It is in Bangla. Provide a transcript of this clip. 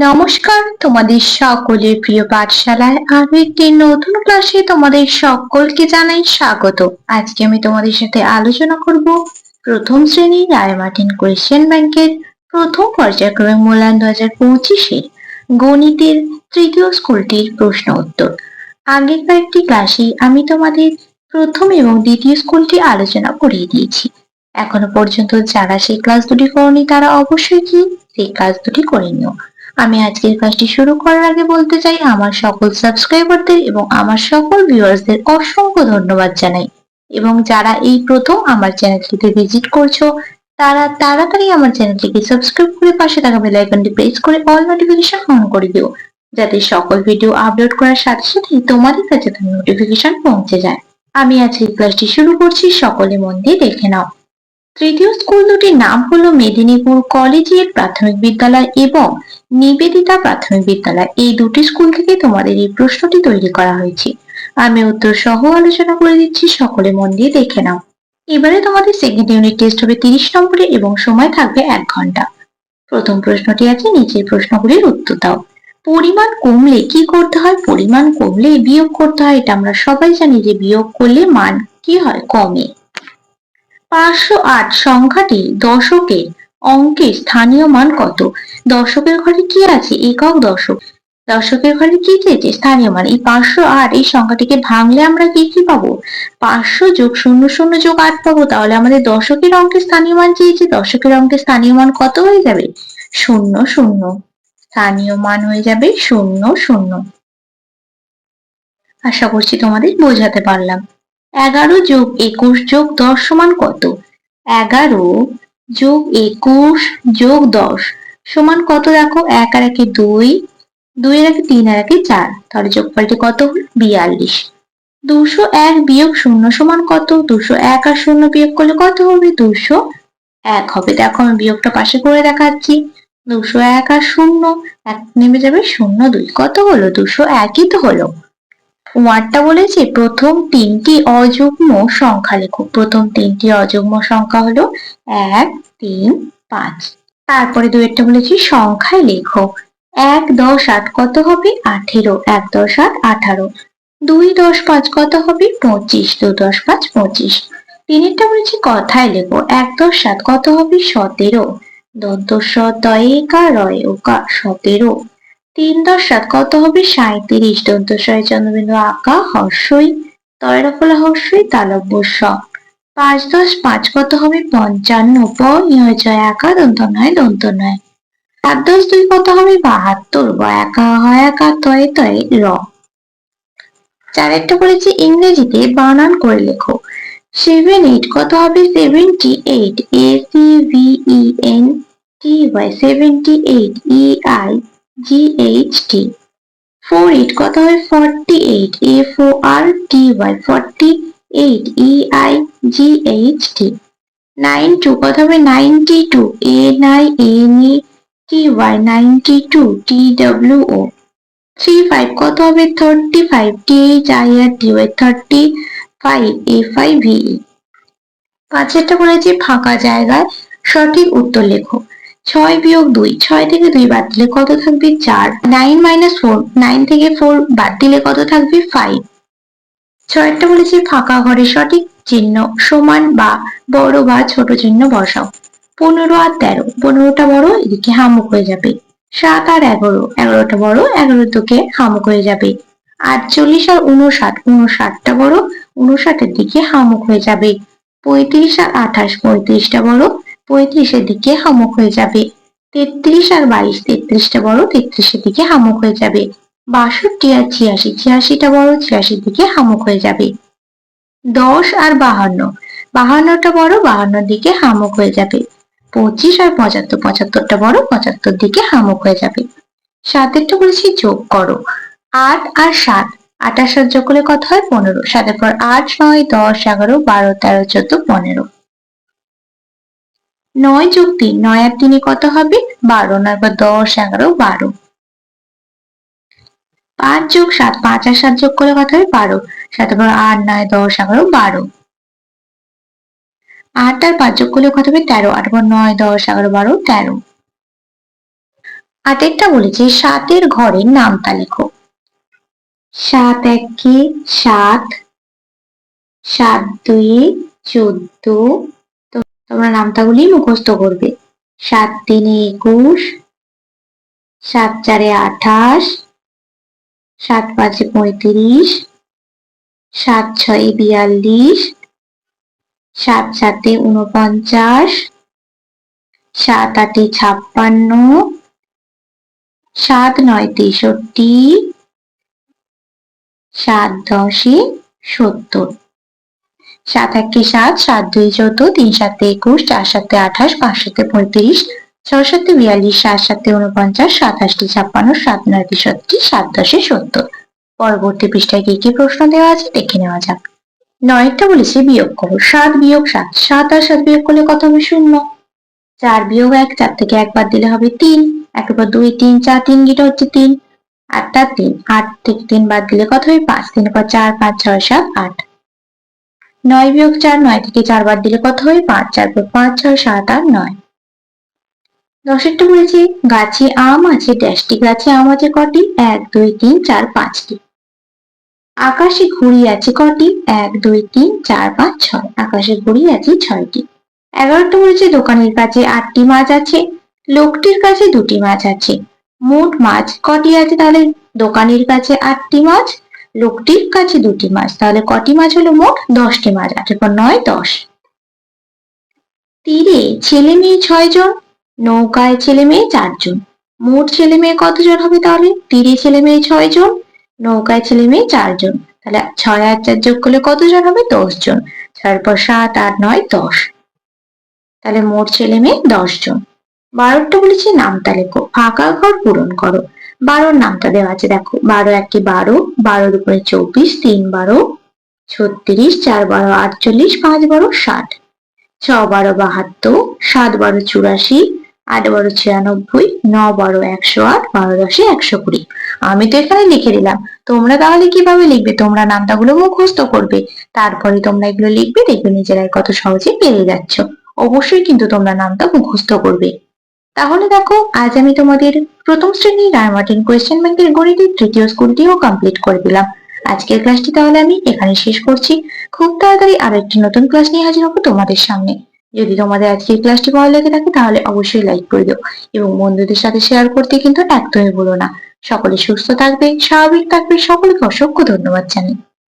নমস্কার, তোমাদের সকলের প্রিয় পাঠশালায় আরো একটি নতুন ক্লাসে তোমাদের সকলকে জানাই স্বাগত। আজকে আমি তোমাদের সাথে আলোচনা করব প্রথম শ্রেণী রায়মার্টিন কোয়েশ্চেন ব্যাংকের প্রথম পর্যায়ক্রমিক মূল্যায়ন 2025-এর গণিতের তৃতীয় স্কুলটির প্রশ্ন উত্তর। আগের কয়েকটি ক্লাসে আমি তোমাদের প্রথম এবং দ্বিতীয় স্কুলটি আলোচনা করিয়ে দিয়েছি। এখনো পর্যন্ত যারা সেই ক্লাস দুটি করনি তারা অবশ্যই কি সেই ক্লাস দুটি করে নিও। আমি আজকের কাজটি শুরু করার আগে বলতে চাই আমার সকল সাবস্ক্রাইবারদের এবং আমার সকল ভিউয়ার্সদের অসংখ্য ধন্যবাদ জানাই, এবং যারা এই প্রথম আমার চ্যানেলটিতে ভিজিট করছো তারা তাড়াতাড়ি আমার চ্যানেলটিকে সাবস্ক্রাইব করে পাশে থাকা বেল আইকনটি প্রেস করে অল নোটিফিকেশন অন করে দিও, যাতে সকল ভিডিও আপলোড করার সাথে সাথে তোমাদের কাছে তার নোটিফিকেশন পৌঁছে যায়। আমি আজকের ক্লাসটি শুরু করছি, সকলে মন দিয়ে দেখে নাও। তৃতীয় স্কুল দুটির নাম হলো মেদিনীপুর কলেজিয়েট প্রাথমিক বিদ্যালয় এবং নিবেদিতা প্রাথমিক বিদ্যালয়। এই দুটি স্কুল থেকে তোমাদের এই প্রশ্নটি তৈরি করা হয়েছে। আমি উত্তর সহ আলোচনা করে দিচ্ছি, সকলে মন দিয়ে দেখে নাও। এবারে তোমাদের সেকেন্ড ইউনিট টেস্ট হবে 30 নম্বরে এবং সময় থাকবে 1 ঘন্টা। প্রথম প্রশ্নটি আছে, নিচের প্রশ্নগুলির উত্তর দাও। পরিমাণ কমলে কি করতে হয়? পরিমাণ কমলে বিয়োগ করতে হয়। এটা আমরা সবাই জানি যে বিয়োগ করলে মান কি হয়? কমে। 508 সংখ্যাটি দশকের অঙ্কের স্থানীয় মান কত? দশকের ঘরে কি আছে? একক দশক। দশকের ঘরে কি চেয়েছে? স্থানীয় মান। এই 508 এই সংখ্যাটিকে ভাঙলে আমরা কি কি পাবো? 500 যোগ 00 যোগ 8 পাবো। তাহলে আমাদের দশকের অঙ্কের স্থানীয় মান চেয়েছে। দশকের অঙ্কের স্থানীয় মান কত হয়ে যাবে? 00। স্থানীয় মান হয়ে যাবে 00। আশা করছি তোমাদের বোঝাতে পারলাম। 11 যোগ 21 যোগ 10 সমান কত? 11 যোগ 21 যোগ 10 সমান কত? দেখো, 1 আর 1 2, 2 আর 1 3 আর 1 4, তাহলে যোগফলটি কত হলো? 42। 201 বিয়োগ 0 সমান কত? 201 আর 0 বিয়োগ করলে কত হবে? 201 হবে। দেখো আমি বিয়োগটা পাশে করে দেখাচ্ছি। 201 আর 0 এক নেমে যাবে 02। কত হলো? 201ই তো হলো। ওয়ার্ডটা বলেছে প্রথম তিনটি অযুগ্ম সংখ্যা লেখো। প্রথম তিনটি অযুগ্ম সংখ্যা হলো 1, 3, 5। তারপরে দুইটা বলেছি সংখ্যায় লেখো। 1 10 8 কত হবে? 18। 1 10 8 18। 2 10 5 কত হবে? 25। 2 10 5 25। তিনেরটা বলেছি কথায় লেখো। 1 10 7 কত হবে? 17। দন্ত স তয়ে কা রয়ে ওকা 17। 3 10 7 কত হবে? 37। দন্ত স্বয়ে চন্দ্রবিন্দু আঁকা হর্ষই তয়রা ফলা হর্ষই তালব্য স। 5 10 5 কত হবে? 55। প ইয় জয় আঁকা দন্ত নয় দন্ত নয়। 7 10 2 কত হবে? 72। ব একা হয় একা তয়ে তয়ে র। চারেরটা বলেছি ইংরেজিতে বানান করে লেখো। 7 8 কত হবে? 78। ACVENTY 78। EIGHT। 4 8 কত হবে? 48। AFORTY 48। EIGHT। 9 2 কত হবে? 92। ANINETY 92 TWO। 3 5 কত হবে? 35। THIRTY 35 FIVE। পাঁচেরটা বলেছি ফাঁকা জায়গায় সঠিক উত্তর লেখো। 6 বিয়োগ 2, 6 থেকে 2 বাদ দিলে কত থাকবে? 4। 9 - 4, 9 থেকে 4 বাদ দিলে কত থাকবে? 5। 6টা বলেছি ফাঁকা ঘরে সঠিক চিহ্ন সমান বা বড় বা ছোট চিহ্ন বসাও। 15 আর 13, 15টা বড়, এদিকে হামুক হয়ে যাবে। 7 আর 11, 11টা বড়, 11 দিকে হামুক হয়ে যাবে। 48 আর 59, 59টা বড়, 59এর দিকে হামুক হয়ে যাবে। 35 আর 28, 35টা বড়, 35এর দিকে হামুক হয়ে যাবে। 33 আর 22, 33টা বড়, 33এর দিকে হামুক হয়ে যাবে। 62 আর 86, 86টা বড়, 86এর দিকে হামুক হয়ে যাবে। 10 আর 52, 52টা বড়, 52এর দিকে হামুক হয়ে যাবে। 25 আর 75, 75টা বড়, 75 দিকে হামুক হয়ে যাবে। 7এরটা বলেছি যোগ করো। 8 আর 7, 8 আর 7 যোগ করলে কত হয়? 15। 7এর পর 8 9 10 11 12 13 14 15। 9 যোগ 3, 9 আর 3 কত হবে? 12। 9 পর 10 11 12। 5 যোগ 7, 5 আর 7 যোগ করলে কত হবে? 12। 7 পর 8 9 10 11 12। 8 আর 5 যোগ করলে কত হবে? 13। 8 পর 9 10 11 12 13। 8 বলেছে 7 ঘরের নামতা লেখো। 7 একে 7, 7 দুইয়ে 14। তোমরা নামতাগুলি মুখস্থ করবে। 7 তিনে 21, 7 চারে 28, 7 পাঁচে 35, 7 ছয়ে 42, 7 সাতে 49, 7 আটে 56, 7 নয় 63, 7 দশে 70। 7 একে 7, 7 দুই 14, 3 সাতে 21, 4 সাতে 28, 5 সাতে 35, 6 সাতে 42, 7 সাতে 49, 7 আটে 56, 7 নয় 63, 7 দশে 70। পরবর্তী পৃষ্ঠায় কি কি প্রশ্ন দেওয়া আছে দেখে নেওয়া যাক। 9টা বলেছে বিয়োগ করো। 7 বিয়োগ 7, 7 আর 7 বিয়োগ করলে কত হবে? 0। 4 বিয়োগ 1, 4 থেকে 1 বাদ দিলে হবে 3, 1 পর 2 3, 4 3 গিটা হচ্ছে 3, 8টা 3, 8 থেকে 3 বাদ দিলে কত হবে? 5, 3 পর 4, 5 6 7 8। 9 বিয়োগ 4, 9 থেকে 4 বাদ দিলে কত হবে? 5, 4 পর 5 6 7 8 9। 10টা বলেছি গাছে আম আছে, ড্যাশটি গাছে আম আছে কটি? 1 2 3 4 5টি। আকাশে ঘুড়ি আছে কটি? 1 2 3 4 5 6, আকাশে ঘুড়ি আছে 6টি। 11টা বলেছে দোকানের কাছে 8টি মাছ আছে, লোকটির কাছে 2টি মাছ আছে। মোট মাছ কটি আছে? তাহলে দোকানের কাছে 8টি মাছ, লোকটির কাছে 2টি মাছ, তাহলে কটি মাছ হলো? মোট 10টি মাছ। 8 পর 9 10। তীরে ছেলে মেয়ে 6 জন, নৌকায় ছেলে মেয়ে 4 জন, মোট ছেলে মেয়ে কতজন হবে? তাহলে তীরে ছেলে মেয়ে 6 জন, নৌকায় ছেলে মেয়ে 4 জন, তাহলে 6 আর 4 যোগ করলে কতজন হবে? 10 জন। 6 পর 7 8 9 10, তাহলে মোট ছেলে মেয়ে 10 জন। 12টা বলেছে নামতা লেখো, ফাঁকা ঘর পূরণ করো। 12র নামতা দেওয়া আছে দেখো। 12 একে 12, 12 উপরে 24, 3 12 36, 4 12 48, 5 12 60, 6 12 72, 7 12 84, 8 12 96, 9 12 108, 12 10 120। আমি তো এখানে লিখে দিলাম, তোমরা তাহলে কিভাবে লিখবে? তোমরা নামতাগুলো মুখস্থ করবে, তারপরে তোমরা এগুলো লিখবে, দেখবে নিজেরাই কত সহজে পেরে যাচ্ছ। অবশ্যই কিন্তু তোমরা নামটা মুখস্থ করবে। তাহলে দেখো আজ আমি তোমাদের প্রথম শ্রেণীর রায়মার্টিন কোয়েশ্চেন ব্যাংকের গণিতের তৃতীয় স্কুলটিও কমপ্লিট করে দিলাম। আজকের ক্লাসটি তাহলে আমি এখানে শেষ করছি। খুব তাড়াতাড়ি আরো একটি নতুন ক্লাস নিয়ে হাজির হবো তোমাদের সামনে। যদি তোমাদের আজকের ক্লাসটি ভালো লেগে থাকে তাহলে অবশ্যই লাইক করে দিও এবং বন্ধুদের সাথে শেয়ার করতে কিন্তু একদমই ভুলো না। সকলে সুস্থ থাকবে, স্বাভাবিক থাকবে, সকলকে অসংখ্য ধন্যবাদ জানাই।